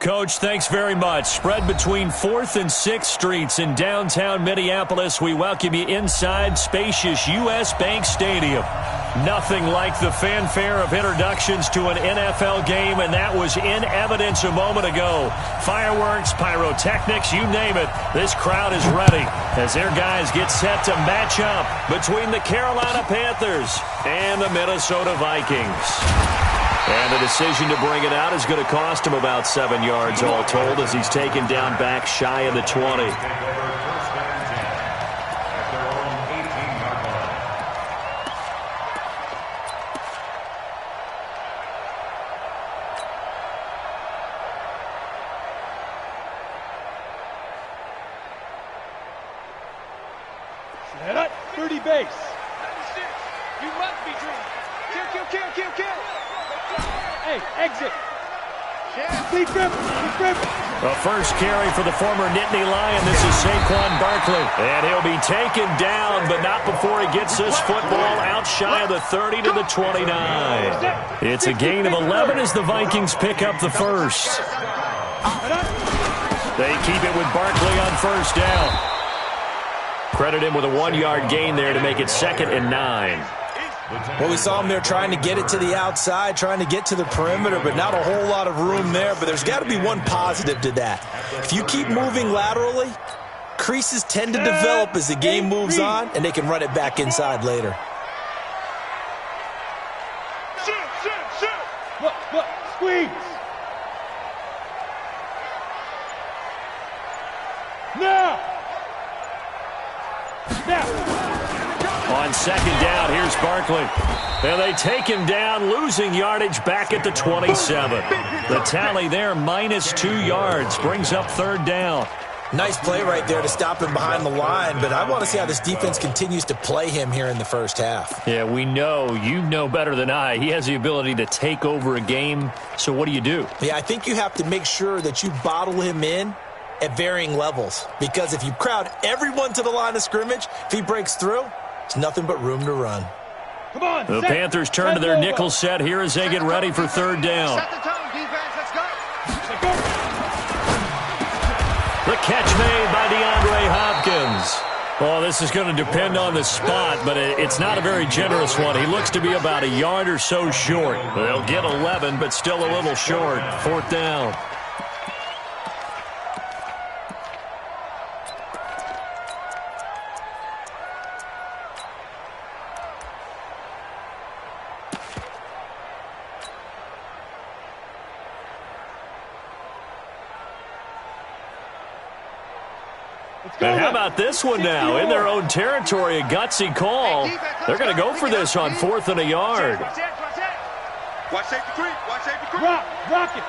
Coach. Thanks very much. Spread between 4th and 6th Streets in downtown Minneapolis. We welcome you inside spacious U.S. Bank Stadium. Nothing like the fanfare of introductions to an NFL game, and that was in evidence a moment ago. Fireworks, pyrotechnics, you name it. This crowd is ready as their guys get set to match up between the Carolina Panthers and the Minnesota Vikings. And the decision to bring it out is going to cost him about 7 yards all told as he's taken down back shy of the 20. Set up, 30 base. 96. You must be drunk. Kill. Hey, exit. Deep grip. A first carry for the former Nittany Lion. This is Saquon Barkley. And he'll be taken down, but not before he gets this football out shy of the 30 to the 29. It's a gain of 11 as the Vikings pick up the first. They keep it with Barkley on first down. Credit him with a 1-yard gain there to make it 2nd and 9. Well, we saw him there trying to get it to the outside, trying to get to the perimeter, but not a whole lot of room there. But there's got to be one positive to that. If you keep moving laterally, creases tend to develop as the game moves on, and they can run it back inside later. Look, squeeze. Now. On second down, here's Barkley. And they take him down, losing yardage back at the 27. The tally there, minus 2 yards, brings up 3rd down. Nice play right there to stop him behind the line, but I want to see how this defense continues to play him here in the first half. Yeah, we know, you know better than I, he has the ability to take over a game. So what do you do? Yeah, I think you have to make sure that you bottle him in at varying levels, because if you crowd everyone to the line of scrimmage, if he breaks through, it's nothing but room to run. Come on, the Panthers turn to their nickel set here as they get ready for 3rd down. Set the tone, defense. Let's go. The catch made by DeAndre Hopkins. Well, this is going to depend on the spot, but it's not a very generous one. He looks to be about a yard or so short. They'll get 11, but still a little short. 4th down. And how about this one now? In their own territory, a gutsy call. They're going to go for this on 4th and a yard. Watch safety creep. Rock it.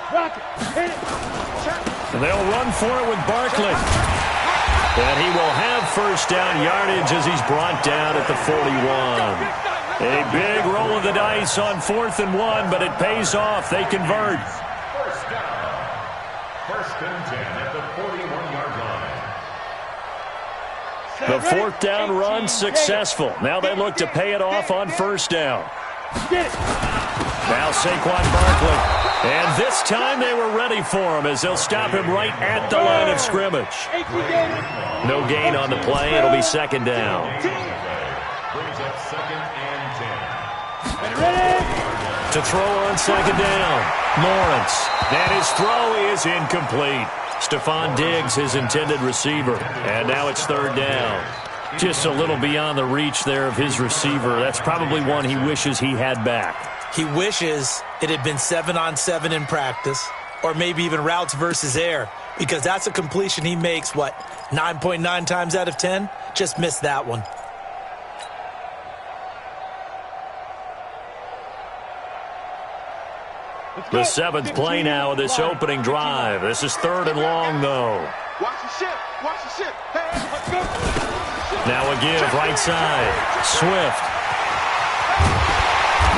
Hit it. And they'll run for it with Barkley. And he will have first down yardage as he's brought down at the 41. A big roll of the dice on 4th and 1, but it pays off. They convert. First down. 1st and 10 at the 41-yard line. The 4th down run successful. Now they look to pay it off on 1st down. Now Saquon Barkley. And this time they were ready for him as they'll stop him right at the line of scrimmage. No gain on the play. It'll be 2nd down. Brings up 2nd and 10. To throw on 2nd down, Lawrence. And his throw is incomplete. Stephon Diggs, his intended receiver. And now it's 3rd down. Just a little beyond the reach there of his receiver. That's probably one he wishes he had back. He wishes it had been 7-on-7 in practice, or maybe even routes versus air, because that's a completion he makes, 9.9 times out of 10? Just missed that one. The 7th play now of this opening drive. This is 3rd and long, though. Watch the ship. Hey, let's go. Now a give right side. Swift.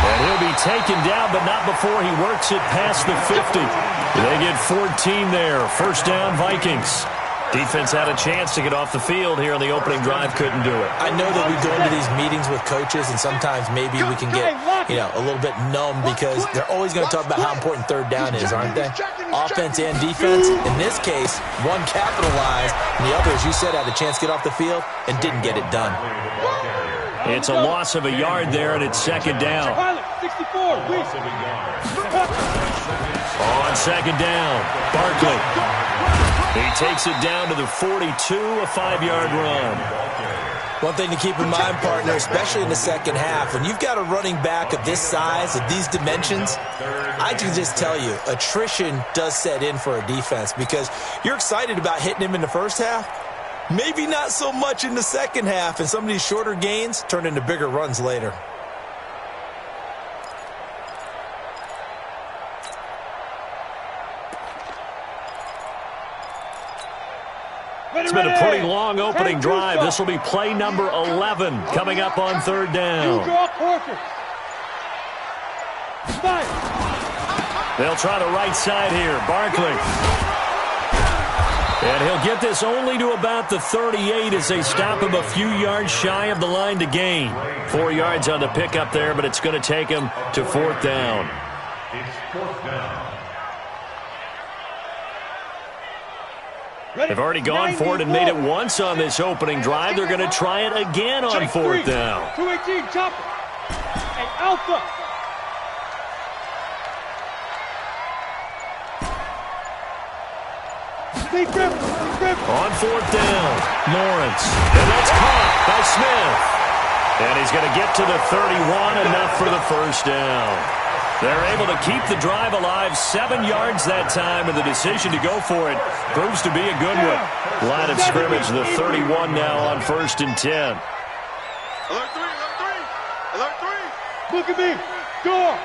And he'll be taken down, but not before he works it past the 50. They get 14 there. First down, Vikings. Defense had a chance to get off the field here on the opening drive, couldn't do it. I know that we go into these meetings with coaches, and sometimes maybe we can get, a little bit numb because they're always going to talk about how important 3rd down is, aren't they? offense and defense. In this case, one capitalized, and the other, as you said, had a chance to get off the field and didn't get it done. It's a loss of a yard there, and it's second down. Pilot, 64, please. On second down, Barkley. He takes it down to the 42, a 5-yard run. One thing to keep in mind, partner, especially in the second half, when you've got a running back of this size, of these dimensions, I can just tell you, attrition does set in for a defense because you're excited about hitting him in the first half. Maybe not so much in the second half, and some of these shorter gains turn into bigger runs later. It's been a pretty long opening drive. This will be play number 11 coming up on third down. They'll try the right side here. Barkley. And he'll get this only to about the 38 as they stop him a few yards shy of the line to gain. 4 yards on the pickup there, but it's going to take him to fourth down. It's fourth down. They've already gone for it and made it once on this opening drive. They're going to try it again on fourth down. 218, chopper. Hey, Alpha. On fourth down, Lawrence. And that's caught by Smith. And he's going to get to the 31, enough for the first down. They're able to keep the drive alive, 7 yards that time, and the decision to go for it proves to be a good one. Line of scrimmage, the 31 now on 1st and 10. Alert 3, alert 3, alert 3. Look at me. Door.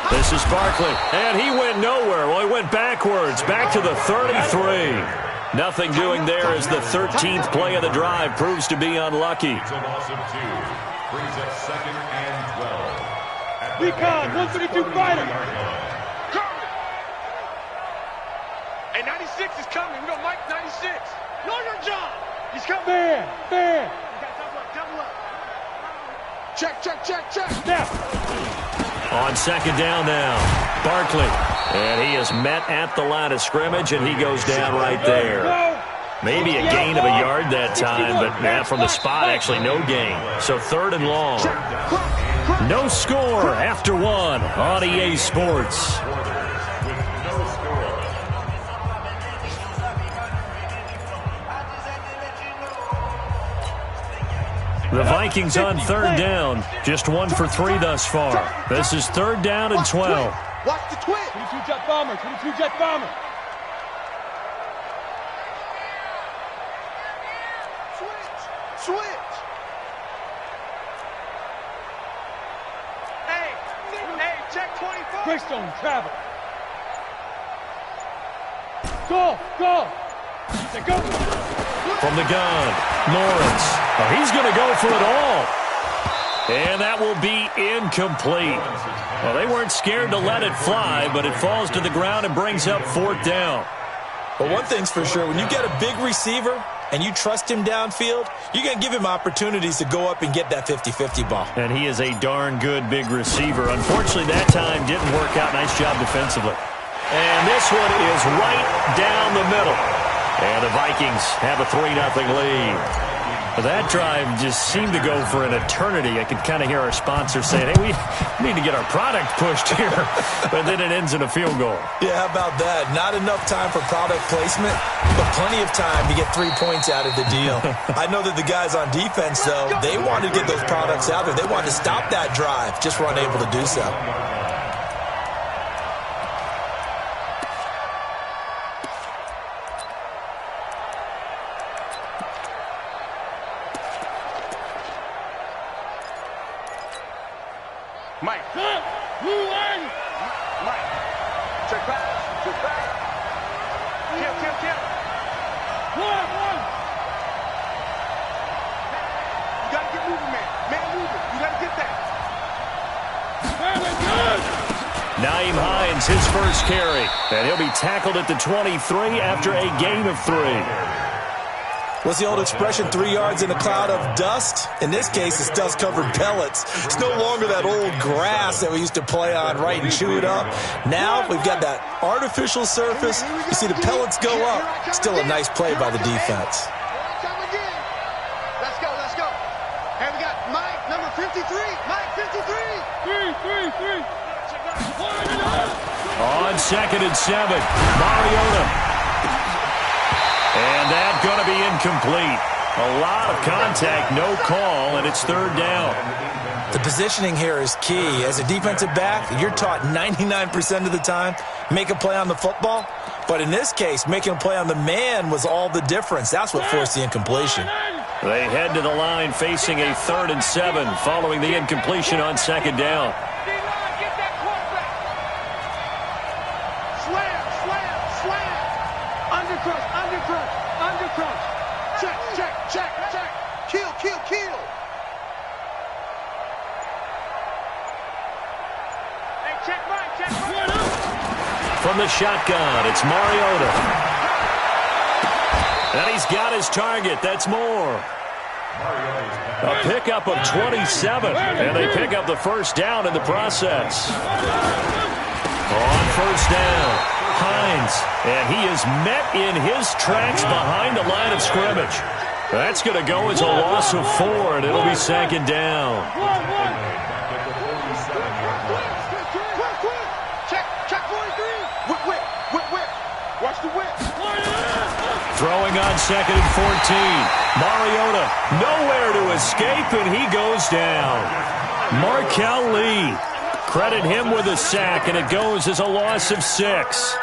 This is Barkley, and he went nowhere. Well, he went backwards, back to the 33. Nothing doing there as the 13th play of the drive proves to be unlucky. It's a loss of 2. Brings up 2nd and 12. Recon, 132 fighter. Hey, 96 is coming. We got Mike 96. Know your job. He's coming. Fair. Double up. Check. Now. On second down now, Barkley. And he is met at the line of scrimmage, and he goes down right there. Maybe a gain of a yard that time, but from the spot, actually no gain. So 3rd and long. No score after 1 on EA Sports. The Vikings on 3rd down, just 1 for 3 thus far. This is 3rd down and 12. Watch the twin. 22 jet bomber. Switch. Hey, check 24. Greystone, travel. Go. From the gun, Lawrence. Oh, he's going to go for it all. And that will be incomplete. Well, they weren't scared to let it fly, but it falls to the ground and brings up 4th down. But one thing's for sure, when you get a big receiver and you trust him downfield, you're going to give him opportunities to go up and get that 50-50 ball. And he is a darn good big receiver. Unfortunately, that time didn't work out. Nice job defensively. And this one is right down the middle. And the Vikings have a 3-0 lead. That drive just seemed to go for an eternity. I could kind of hear our sponsor saying, hey, we need to get our product pushed here. But then it ends in a field goal. Yeah, how about that? Not enough time for product placement, but plenty of time to get 3 points out of the deal. I know that the guys on defense, though, they wanted to get those products out there. They wanted to stop that drive, just were unable to do so. Mike. Mike. Check back. Kill. One. You gotta get moving, man. Moving. You gotta get that. Nyheim Hines, his first carry. And he'll be tackled at the 23 after a gain of 3. What's the old expression, 3 yards in a cloud of dust? In this case, it's dust-covered pellets. It's no longer that old grass that we used to play on, right, and chew it up. Now we've got that artificial surface. You see the pellets go up. Still a nice play by the defense. Let's go, let's go. And we got Mike, number 53. Mike, 53. 3. On 2nd and 7, Mariota. And that's going to be incomplete. A lot of contact, no call, and it's 3rd down. The positioning here is key. As a defensive back, you're taught 99% of the time, make a play on the football. But in this case, making a play on the man was all the difference. That's what forced the incompletion. They head to the line facing a 3rd and 7 following the incompletion on 2nd down. Check. Kill. Hey, check Mike. From the shotgun, it's Mariota. And he's got his target. That's more. A pickup of 27, and they pick up the 1st down in the process. On 1st down, Hines, and he is met in his tracks behind the line of scrimmage. That's going to go as a loss of 4, and it'll be 2nd down. Check 43. Whip. Watch the whip. Throwing on 2nd and 14. Mariota nowhere to escape, and he goes down. Markel Lee. Credit him with a sack, and it goes as a loss of 6.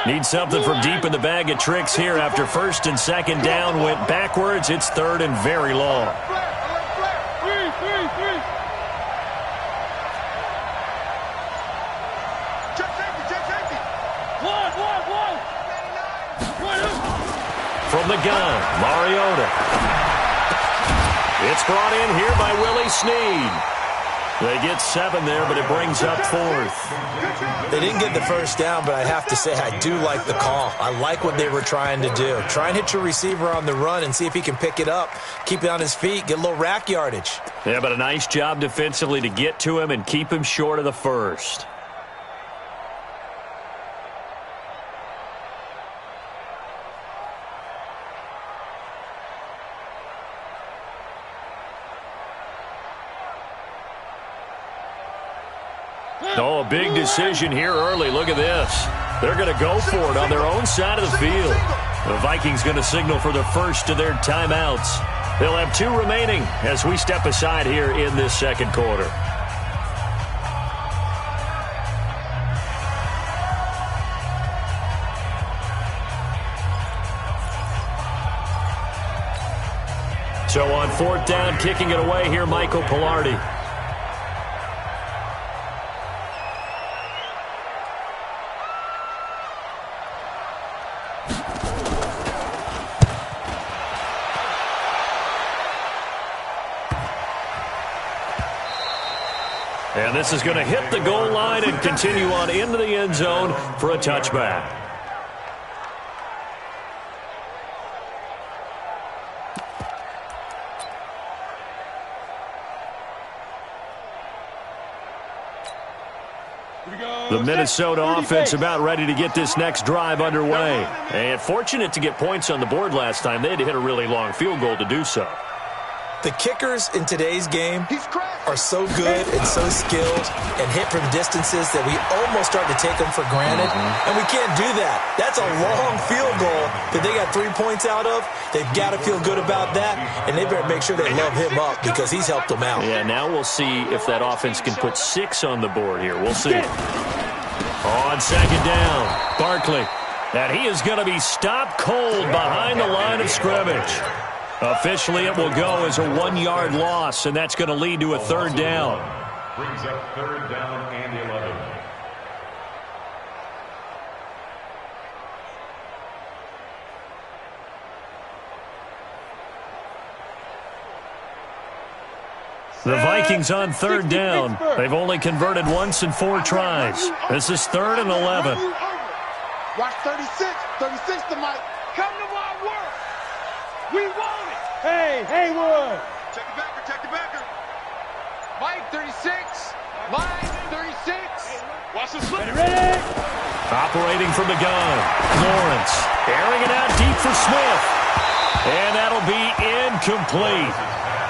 Need something from deep in the bag of tricks here after 1st and 2nd down went backwards. It's 3rd and very long. 3. Check safety. One. From the gun, Mariota. It's brought in here by Willie Snead. They get 7 there, but it brings up 4th. They didn't get the 1st down, but I have to say I do like the call. I like what they were trying to do. Try and hit your receiver on the run and see if he can pick it up, keep it on his feet, get a little rack yardage. Yeah, but a nice job defensively to get to him and keep him short of the 1st. Oh, a big decision here early. Look at this. They're going to go for it on their own side of the field. The Vikings going to signal for the first of their timeouts. They'll have 2 remaining as we step aside here in this 2nd quarter. So on 4th down, kicking it away here, Michael Pilardi. And this is going to hit the goal line and continue on into the end zone for a touchback. The Minnesota offense about ready to get this next drive underway. And fortunate to get points on the board last time. They had to hit a really long field goal to do so. The kickers in today's game are so good and so skilled and hit from distances that we almost start to take them for granted. And we can't do that. That's a long field goal that they got 3 points out of. They've got to feel good about that, and they better make sure they love him up because he's helped them out. Yeah, now we'll see if that offense can put 6 on the board here. We'll see. On 2nd down, Barkley. And he is going to be stopped cold behind the line of scrimmage. Officially, it will go as a 1-yard loss, and that's going to lead to a 3rd down. Brings up 3rd down and 11. The Vikings on third down. They've only converted once in 4 tries. This is 3rd and 11. Watch 36. 36 to Mike. Come to my work. We want it. Hey, Haywood. Check the backer. Mike, 36. Line, 36. Watch the slip. Ready? Operating from the gun. Lawrence airing it out deep for Smith. And that'll be incomplete.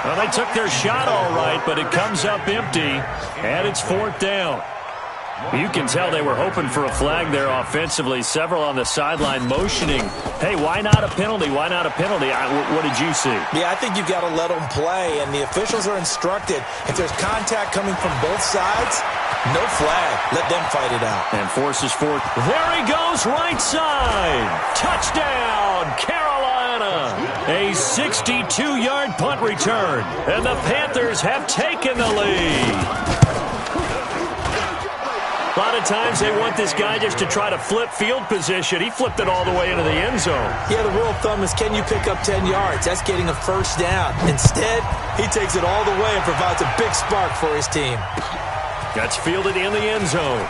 Well, they took their shot all right, but it comes up empty, and it's 4th down. You can tell they were hoping for a flag there offensively. Several on the sideline motioning, hey, why not a penalty? Why not a penalty? What did you see? Yeah, I think you've got to let them play, and the officials are instructed. If there's contact coming from both sides, no flag. Let them fight it out. And forces 4th. There he goes, right side. Touchdown, Carolina. A 62-yard punt return, and the Panthers have taken the lead. A lot of times they want this guy just to try to flip field position. He flipped it all the way into the end zone. Yeah, the rule of thumb is, can you pick up 10 yards? That's getting a first down. Instead, he takes it all the way and provides a big spark for his team. That's fielded in the end zone.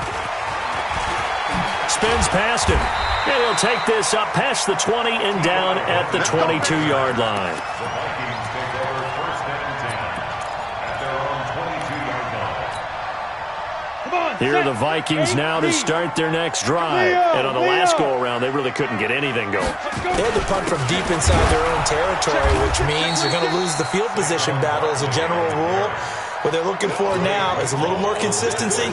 Spins past him. And he'll take this up past the 20 and down at the 22-yard line. The Vikings take over 1st and 10 at their own 22-yard line. Here are the Vikings now to start their next drive. And on the last go-around, they really couldn't get anything going. They had to punt from deep inside their own territory, which means they're going to lose the field position battle as a general rule. What they're looking for now is a little more consistency,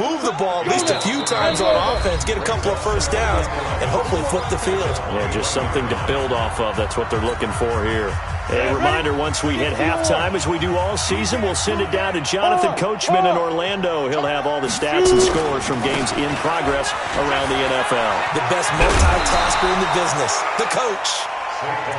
move the ball at least a few times on offense, get a couple of first downs, and hopefully flip the field. Yeah, just something to build off of. That's what they're looking for here. A reminder, once we hit halftime, as we do all season, we'll send it down to Jonathan Coachman in Orlando. He'll have all the stats and scores from games in progress around the NFL. The best multitasker in the business, the coach.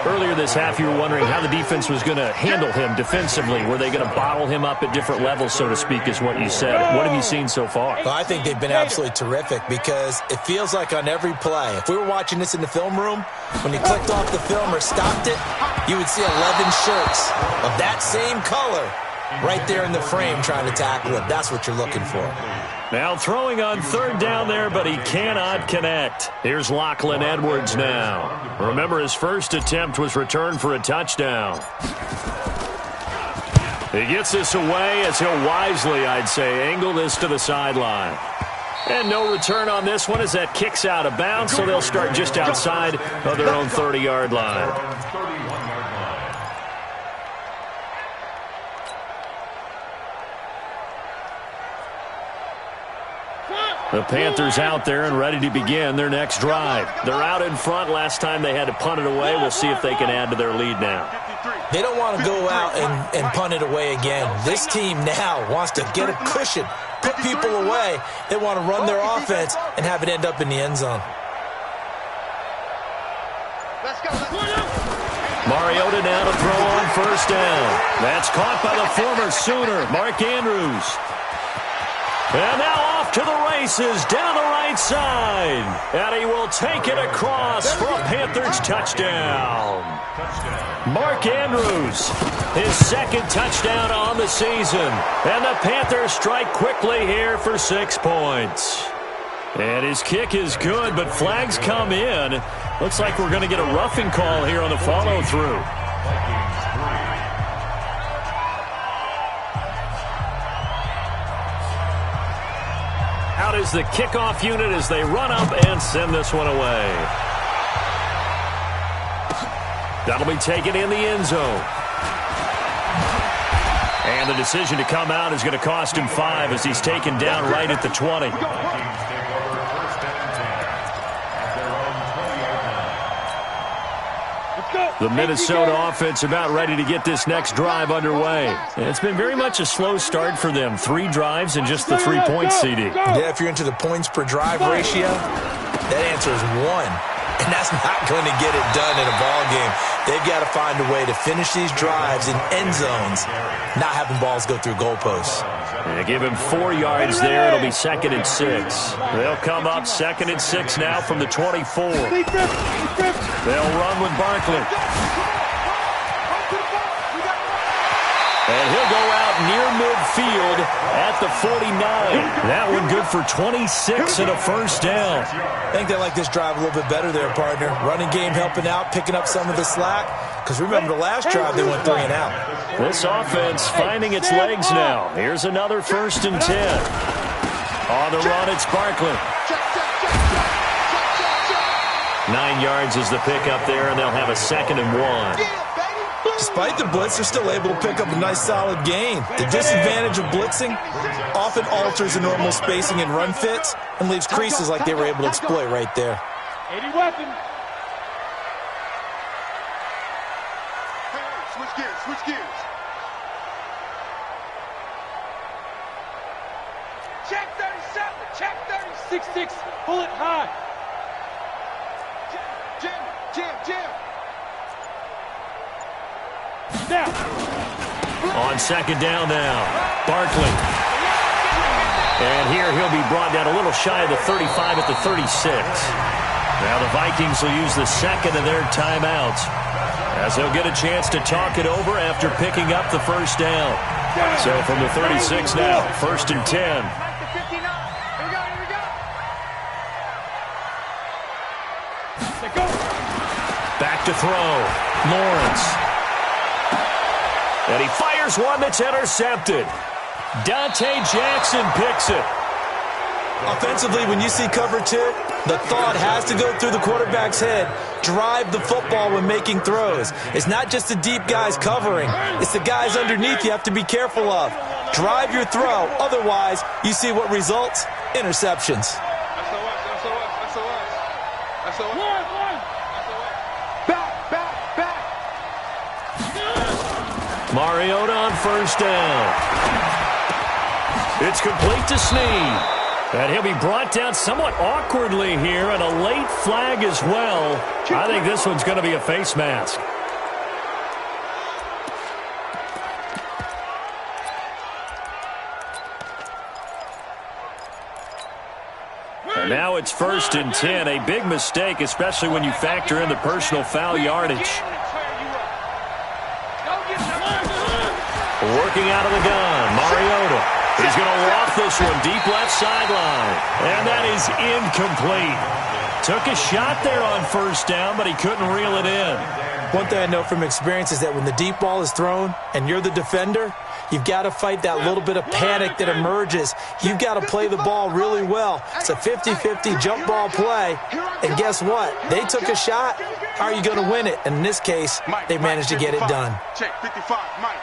Earlier this half, you were wondering how the defense was going to handle him defensively. Were they going to bottle him up at different levels, so to speak, is what you said. What have you seen so far? Well, I think they've been absolutely terrific because it feels like on every play, if we were watching this in the film room, when you clicked off the film or stopped it, you would see 11 shirts of that same color right there in the frame trying to tackle it. That's what you're looking for. Now throwing on 3rd down there, but he cannot connect. Here's Lachlan Edwards now. Remember, his first attempt was returned for a touchdown. He gets this away as he'll wisely, I'd say, angle this to the sideline. And no return on this one as that kicks out of bounds, so they'll start just outside of their own 30-yard line. The Panthers out there and ready to begin their next drive. They're out in front. Last time they had to punt it away. We'll see if they can add to their lead now. They don't want to go out and punt it away again. This team now wants to get a cushion, put people away. They want to run their offense and have it end up in the end zone. Mariota now to throw on 1st down. That's caught by the former Sooner, Mark Andrews. And now off to the races down the right side. And he will take it across for a Panthers touchdown. Mark Andrews, his 2nd touchdown on the season. And the Panthers strike quickly here for 6 points. And his kick is good, but flags come in. Looks like we're going to get a roughing call here on the follow-through. Out is the kickoff unit as they run up and send this one away. That'll be taken in the end zone. And the decision to come out is going to cost him 5 as he's taken down right at the 20. The Minnesota offense about ready to get this next drive underway. And it's been very much a slow start for them. 3 drives and just the 3 points, CD. Yeah, if you're into the points per drive ratio, that answer is 1. And that's not going to get it done in a ball game. They've got to find a way to finish these drives in end zones, not having balls go through goalposts. They give him 4 yards there. It'll be 2nd and 6. They'll come up 2nd and 6 now from the 24. They'll run with Barkley. And he'll go out near midfield at the 49. That one good for 26 and a first down. I think they like this drive a little bit better there, partner. Running game helping out, picking up some of the slack. Because remember, the last drive they went 3 and out. This offense finding its legs now. Here's another 1st and 10. On the run, it's Barkley. 9 yards is the pickup there, and they'll have a 2nd and 1. Despite the blitz, they're still able to pick up a nice, solid gain. The disadvantage of blitzing often alters the normal spacing and run fits and leaves creases like they were able to exploit right there. 80 weapon. Switch gears, switch gears. Check 37, check 36, pull it high. Jim. Now. On 2nd down now, Barkley. And here he'll be brought down a little shy of the 35 at the 36. Now the Vikings will use the 2nd of their timeouts, as they'll get a chance to talk it over after picking up the 1st down. So from the 36 now, 1st and 10. Back to throw. Lawrence. And he fires one that's intercepted. Dante Jackson picks it. Offensively, when you see cover 2, the thought has to go through the quarterback's head. Drive the football when making throws. It's not just the deep guys covering. It's the guys underneath you have to be careful of. Drive your throw. Otherwise, you see what results? Interceptions. Mariota on 1st down. It's complete to Snead. And he'll be brought down somewhat awkwardly here, and a late flag as well. I think this one's going to be a face mask. And now it's 1st and 10. A big mistake, especially when you factor in the personal foul yardage. Working out of the gun, Mariota. He's going to walk this one deep left sideline. And that is incomplete. Took a shot there on 1st down, but he couldn't reel it in. One thing I know from experience is that when the deep ball is thrown and you're the defender, you've got to fight that little bit of panic that emerges. You've got to play the ball really well. It's a 50-50 jump ball play. And guess what? They took a shot. How are you going to win it? And in this case, they managed to get it done. Check 55, Mike.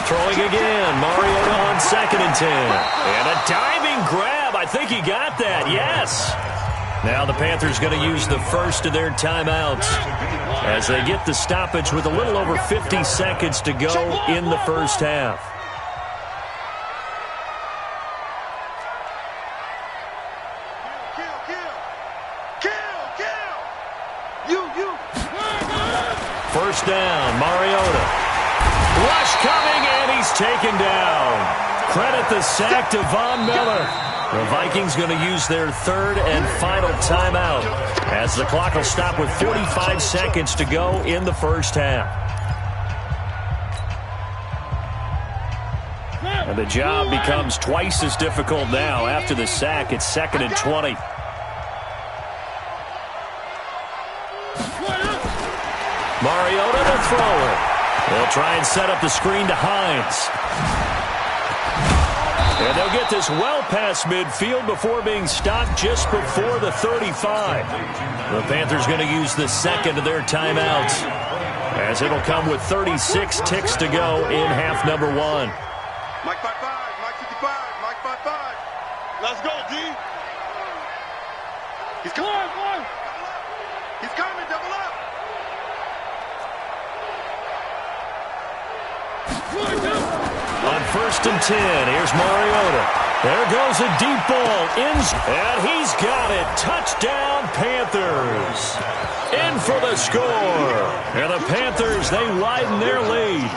Throwing again, Mariota on 2nd and 10. And a diving grab. I think he got that, yes. Now the Panthers going to use the 1st of their timeouts as they get the stoppage with a little over 50 seconds to go in the 1st half. First down, Mariota. Rush coming, and he's taken down. Credit the sack to Von Miller. The Vikings going to use their 3rd and final timeout as the clock will stop with 45 seconds to go in the 1st half. And the job becomes twice as difficult now after the sack. It's 2nd and 20. Mariota to throw it. They'll try and set up the screen to Hines. And they'll get this well past midfield before being stopped just before the 35. The Panthers going to use the 2nd of their timeouts, as it'll come with 36 ticks to go in half number 1. Mike 55, Mike 55, Mike 55. Let's go, D. He's coming. He's coming, double up. On 1st and 10, here's Mariota. There goes a deep ball. And he's got it. Touchdown, Panthers. In for the score. And the Panthers, they widen their lead.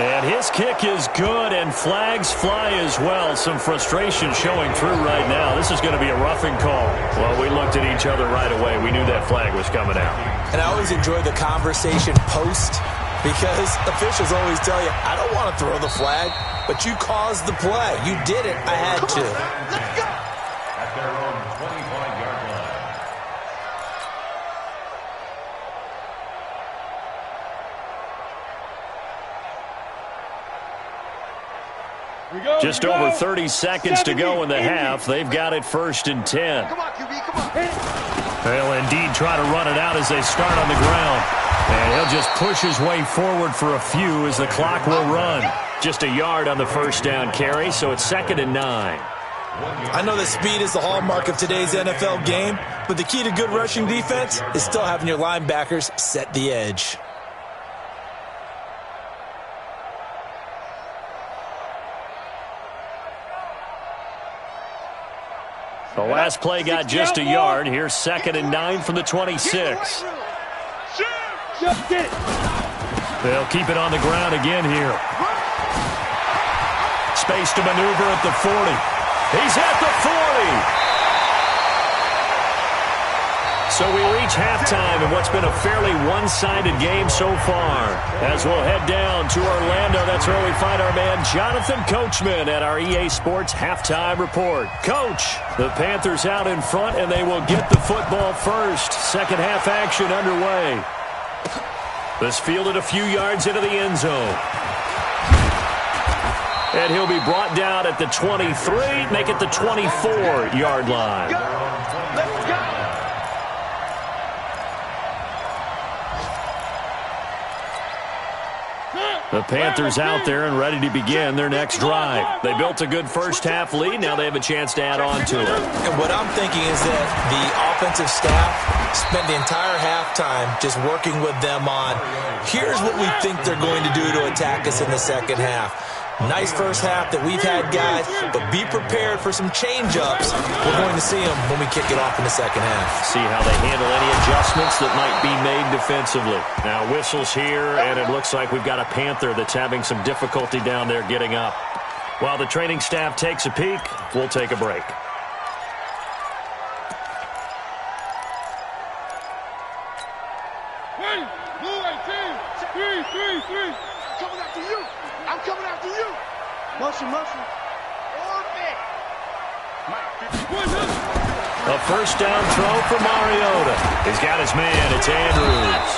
And his kick is good, and flags fly as well. Some frustration showing through right now. This is going to be a roughing call. Well, we looked at each other right away. We knew that flag was coming out. And I always enjoy the conversation post, because officials always tell you, I don't want to throw the flag, but you caused the play. You did it. I had to. Let's go. At their own 25-yard line. Just over 30 seconds to go in the half. They've got it 1st and 10. Come on, QB, come on. They'll indeed try to run it out as they start on the ground. And he'll just push his way forward for a few as the clock will run. Just a yard on the first down carry, so it's 2nd and 9. I know that speed is the hallmark of today's NFL game, but the key to good rushing defense is still having your linebackers set the edge. The last play got just a yard. Here's 2nd and 9 from the 26. They'll keep it on the ground again here. Space to maneuver at the 40. He's at the 40. So we reach halftime in what's been a fairly one-sided game so far. As we'll head down to Orlando, that's where we find our man Jonathan Coachman at our EA Sports Halftime Report. Coach, the Panthers out in front, and they will get the football first. Second half action underway. This fielded a few yards into the end zone. And he'll be brought down at the 23, make it the 24-yard line. Let's go. The Panthers out there and ready to begin their next drive. They built a good first half lead. Now they have a chance to add on to it. And what I'm thinking is that the offensive staff spent the entire halftime just working with them on, here's what we think they're going to do to attack us in the second half. Nice first half that we've had, guys, but be prepared for some change-ups. We're going to see them when we kick it off in the second half. See how they handle any adjustments that might be made defensively. Now whistles here, and it looks like we've got a Panther that's having some difficulty down there getting up. While the training staff takes a peek, we'll take a break. Coming after you. I'm coming after you. Motion. Orbit. A first down throw for Mariota. He's got his man. It's Andrews.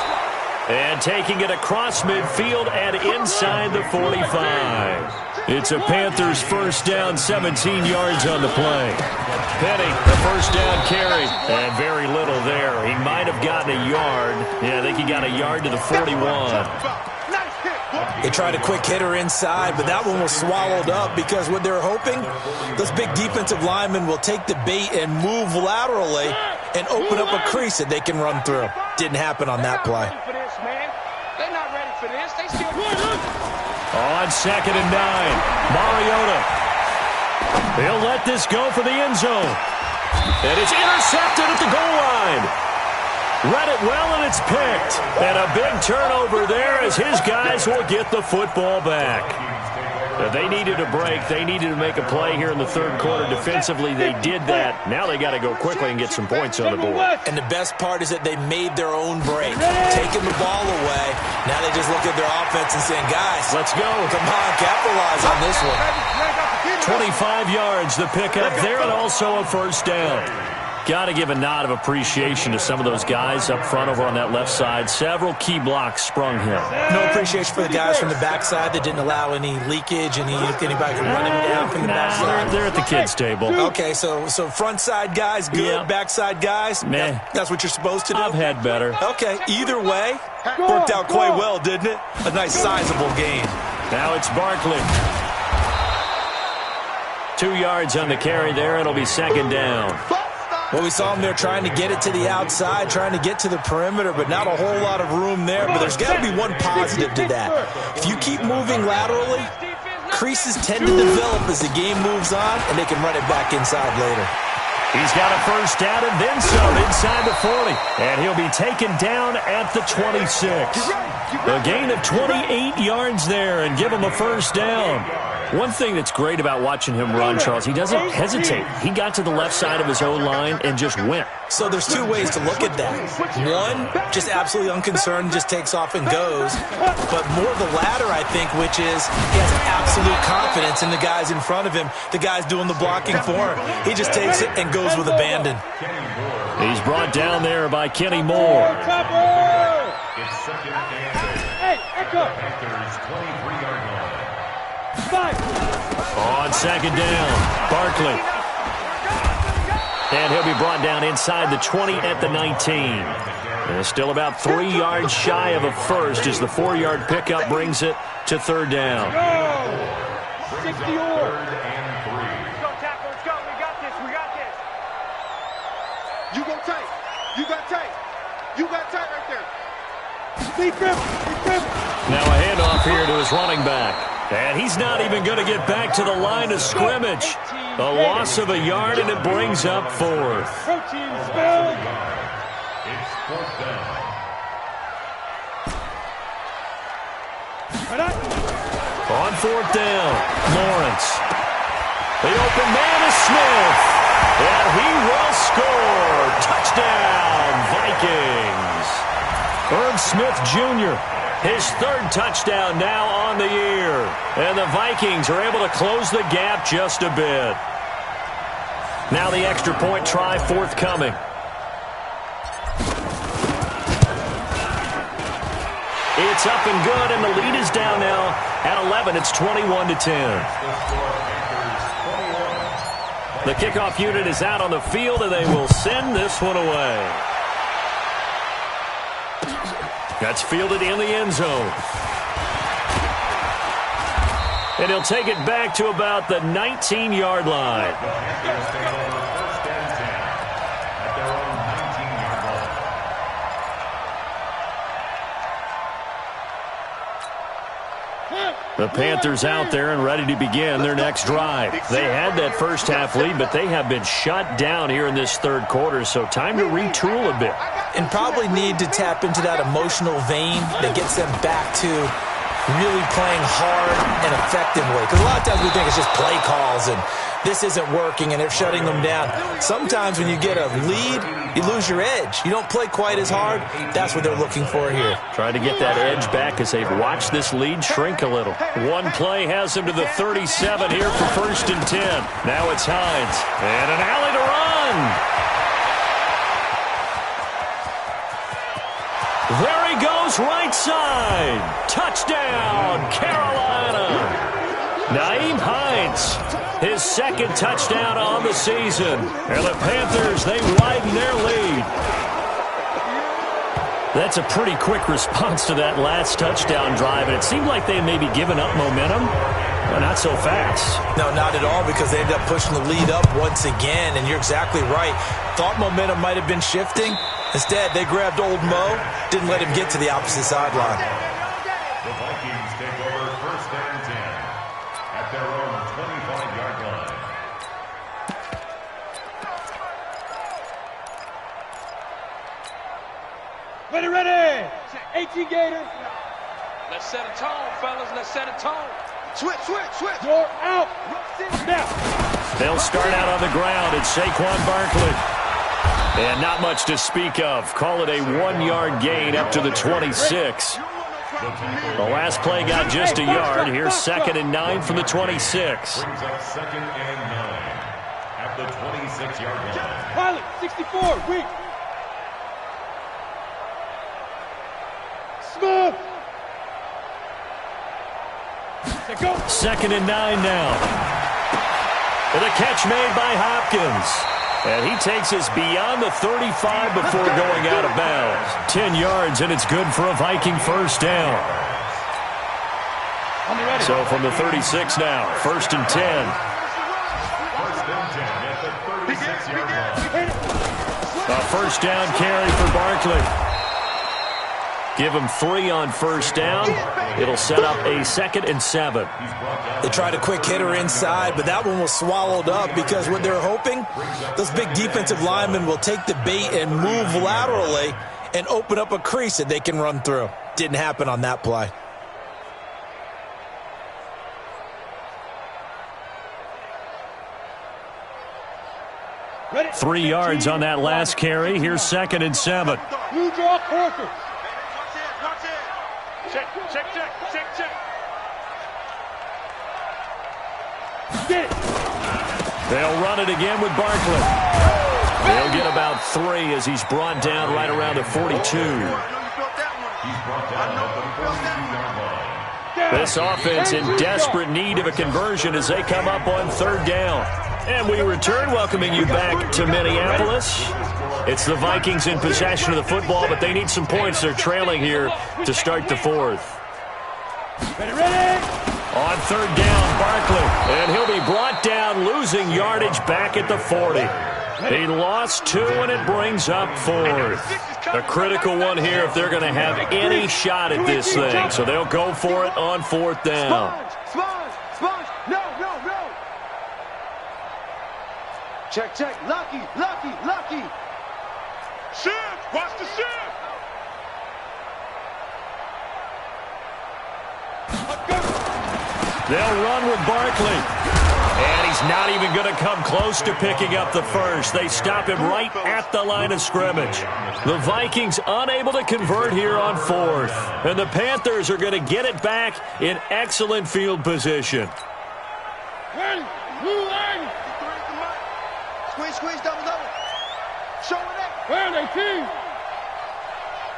And taking it across midfield and inside the 45. It's a Panthers first down, 17 yards on the play. Penny, the first down carry. And very little there. He might have gotten a yard. Yeah, I think he got a yard to the 41. They tried a quick hitter inside, but that one was swallowed up because what they're hoping, those big defensive linemen will take the bait and move laterally and open up a crease that they can run through. Didn't happen on that play. They're not ready for this. They still On 2nd and 9, Mariota. They'll let this go for the end zone. And it's intercepted at the goal line. Read it well, and it's picked. And a big turnover there as his guys will get the football back. They needed a break. They needed to make a play here in the third quarter. Defensively, they did that. Now they got to go quickly and get some points on the board. And the best part is that they made their own break, taking the ball away. Now they just look at their offense and saying, guys, let's go. Come on, capitalize on this one. 25 yards, the pickup there, and also a first down. Got to give a nod of appreciation to some of those guys up front over on that left side. Several key blocks sprung him. No appreciation for the guys from the backside that didn't allow any leakage, anybody could run him down from the backside. They're at the kids' table. Okay, so front side guys, good. Yeah. Backside guys, meh. That's what you're supposed to do? I've had better. Okay, either way, worked out quite well, didn't it? A nice sizable gain. Now it's Barkley. 2 yards on the carry there. It'll be second down. Well, we saw him there trying to get it to the outside, trying to get to the perimeter, but not a whole lot of room there. But there's got to be one positive to that. If you keep moving laterally, creases tend to develop as the game moves on, and they can run it back inside later. He's got a first down and then some inside the 40. And he'll be taken down at the 26. A gain of 28 yards there and give him a first down. One thing that's great about watching him run, Charles, he doesn't hesitate. He got to the left side of his own line and just went. So there's two ways to look at that. One, just absolutely unconcerned, just takes off and goes. But more the latter, I think, which is he has absolute confidence in the guys in front of him, the guys doing the blocking for him. He just takes it and goes with abandon. He's brought down there by Kenny Moore. It's second and 8. Panthers 23-yard line. On second down, Barkley. And he'll be brought down inside the 20 at the 19. And still about 3 yards shy of a first as the 4-yard pickup brings it to third down. 60 Third and 3. Let's go, tackle. Let's go. We got this. We got this. You go tight. You got tight. You got tight right there. Deep grip. Now a handoff here to his running back. And he's not even going to get back to the line of scrimmage. A loss of a yard, and it brings up fourth. Protein spell. It's fourth down. On fourth down, Lawrence. The open man is Smith. And he will score. Touchdown, Vikings. Irv Smith Jr., his third touchdown now on the year. And the Vikings are able to close the gap just a bit. Now the extra point try forthcoming. It's up and good, and the lead is down now at 11. It's 21-10. The kickoff unit is out on the field, and they will send this one away. That's fielded in the end zone. And he'll take it back to about the 19-yard line. The Panthers out there and ready to begin their next drive. They had that first half lead, but they have been shut down here in this third quarter, so time to retool a bit. And probably need to tap into that emotional vein that gets them back to really playing hard and effectively. Because a lot of times we think it's just play calls and this isn't working and they're shutting them down. Sometimes when you get a lead, you lose your edge. You don't play quite as hard. That's what they're looking for here. Trying to get that edge back as they've watched this lead shrink a little. One play has them to the 37 here for first and 10. Now it's Hines. And an alley to run. There he goes, right side. Touchdown, Carolina. Naeem Hines, his second touchdown on the season. And the Panthers, they widen their lead. That's a pretty quick response to that last touchdown drive, and it seemed like they may be giving up momentum. But not so fast. No, not at all, because they ended up pushing the lead up once again, and you're exactly right. Thought momentum might have been shifting. Instead, they grabbed old Mo, didn't let him get to the opposite sideline. The Vikings take over first and 10 at their own 25-yard line. Ready. 18 Gators. Let's set a tone, fellas. Let's set a tone. Switch. You're out. Now. They'll start out on the ground. It's Saquon Barkley. And not much to speak of. Call it a 1-yard gain up to the 26. The last play got just a yard. Here's 2nd and 9 from the 26. Brings up 2nd and 9 at the 26-yard line. Pilot, 64, weak. Smooth. Go. 2nd and 9 now. And a catch made by Hopkins. And he takes us beyond the 35 before going out of bounds. 10 yards, and it's good for a Viking first down. So from the 36 now, 1st and 10. 1st and 10 at the 36-yard line. A first down carry for Barkley. Give him 3 on first down. It'll set up a 2nd and 7. They tried a quick hitter inside, but that one was swallowed up because what they're hoping, those big defensive linemen will take the bait and move laterally and open up a crease that they can run through. Didn't happen on that play. Ready? 3 yards on that last carry. Here's 2nd and 7. You draw quarter. Check. Get it. They'll run it again with Barkley. They'll get about 3 as he's brought down right around the 42. This offense in desperate need of a conversion as they come up on 3rd down. And we return, welcoming you back to Minneapolis. It's the Vikings in possession of the football, but they need some points. They're trailing here to start the 4th. Ready. On 3rd down, Barkley. And he'll be brought down, losing yardage back at the 40. He lost 2, and it brings up 4th. A critical one here if they're going to have any shot at this thing. So they'll go for it on 4th down. Sponge. No. Check. Lucky. Shift. Watch the shift. They'll run with Barkley. And he's not even going to come close to picking up the first. They stop him right at the line of scrimmage. The Vikings unable to convert here on 4th. And the Panthers are going to get it back in excellent field position. Ready. Squeeze, double. Show it up. Where are they, team?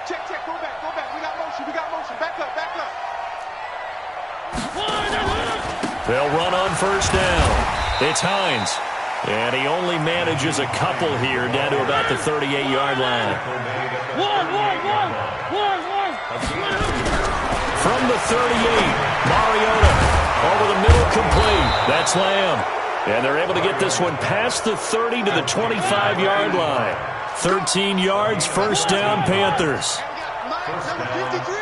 Check, go back. We got motion. Back up. They'll run on 1st down. It's Hines. And he only manages a couple here down to about the 38-yard line. One. From the 38, Mariota over the middle, complete. That's Lamb. And they're able to get this one past the 30 to the 25-yard line. 13 yards, 1st down, Panthers. Number 53.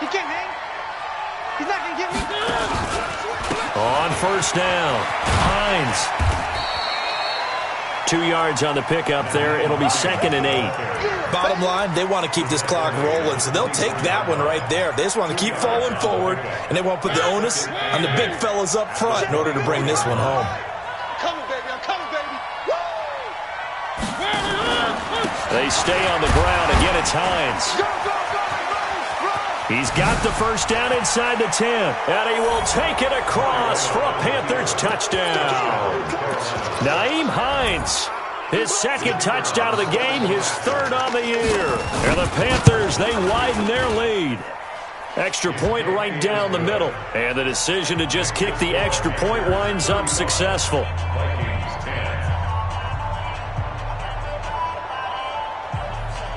He can't hang. He's not going to get me. On 1st down, Hines. 2 yards on the pickup there. It'll be 2nd and 8. Bottom line, they want to keep this clock rolling, so they'll take that one right there. They just want to keep falling forward, and they want to put the onus on the big fellas up front in order to bring this one home. I'm coming, baby. Woo! They stay on the ground. Again, it's Hines. Go, run! He's got the 1st down inside the 10, and he will take it across for a Panthers touchdown. Naeem Hines, his 2nd touchdown of the game, his 3rd on the year. And the Panthers, they widen their lead. Extra point right down the middle. And the decision to just kick the extra point winds up successful.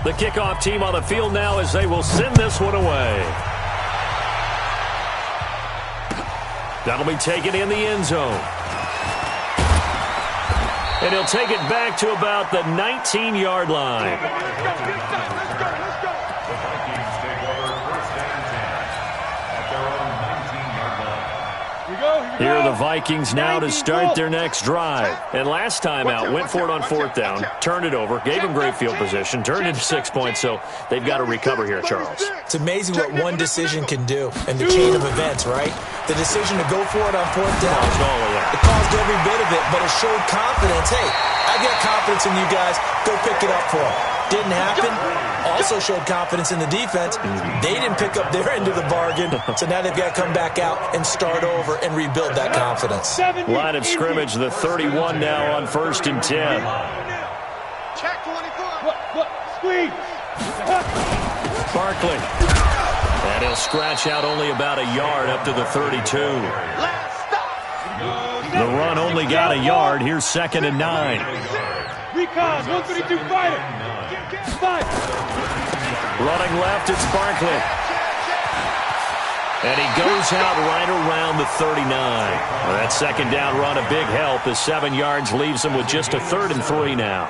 The kickoff team on the field now as they will send this one away. That'll be taken in the end zone. And he'll take it back to about the 19-yard line. Let's go. The Vikings take over 1st and 10 at their own 19-yard line. Here are the Vikings now to start their next drive. And last time out, went for it on 4th down, turned it over, gave them great field position, turned into 6 points, so they've got to recover here, Charles. It's amazing what one decision can do in the chain of events, right? The decision to go for it on 4th down, it caused every bit of it, but it showed confidence. Hey, I got confidence in you guys. Go pick it up for them. Didn't happen. Also showed confidence in the defense. They didn't pick up their end of the bargain, so now they've got to come back out and start over and rebuild that confidence. Line of scrimmage, the 31 now on 1st and 10. Check 24. Squeeze. Barkley. And he'll scratch out only about a yard up to the 32. Last stop. The run only got a yard. Here's 2nd and 9. Recon, 132 fighter. Fight. Running left, it's Barkley. And he goes out right around the 39. Well, that 2nd down run, a big help as 7 yards leaves him with just a 3rd and 3 now.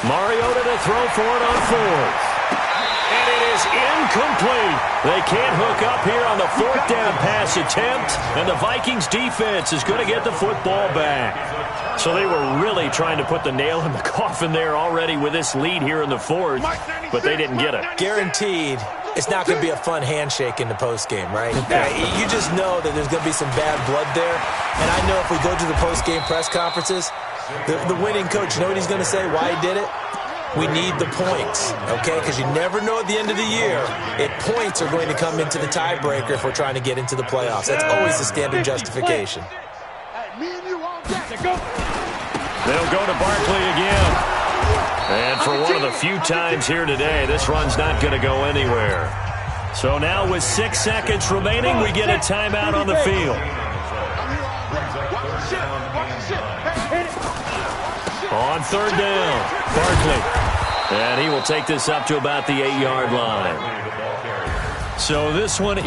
Mariota to throw for it on fourth. And it is incomplete. They can't hook up here on the fourth down pass attempt, and the Vikings defense is going to get the football back. So they were really trying to put the nail in the coffin there already with this lead here in the fourth, but they didn't get it. Guaranteed it's not going to be a fun handshake in the postgame, right? You just know that there's going to be some bad blood there, and I know if we go to the postgame press conferences, the winning coach, you know what he's going to say, why he did it? We need the points, okay? Because you never know at the end of the year if points are going to come into the tiebreaker if we're trying to get into the playoffs. That's always the standard justification. They'll go to Barkley again. And for one of the few times here today, this run's not going to go anywhere. So now with 6 seconds remaining, we get a timeout on the field. On third down, Barkley. And he will take this up to about the 8-yard line. So this one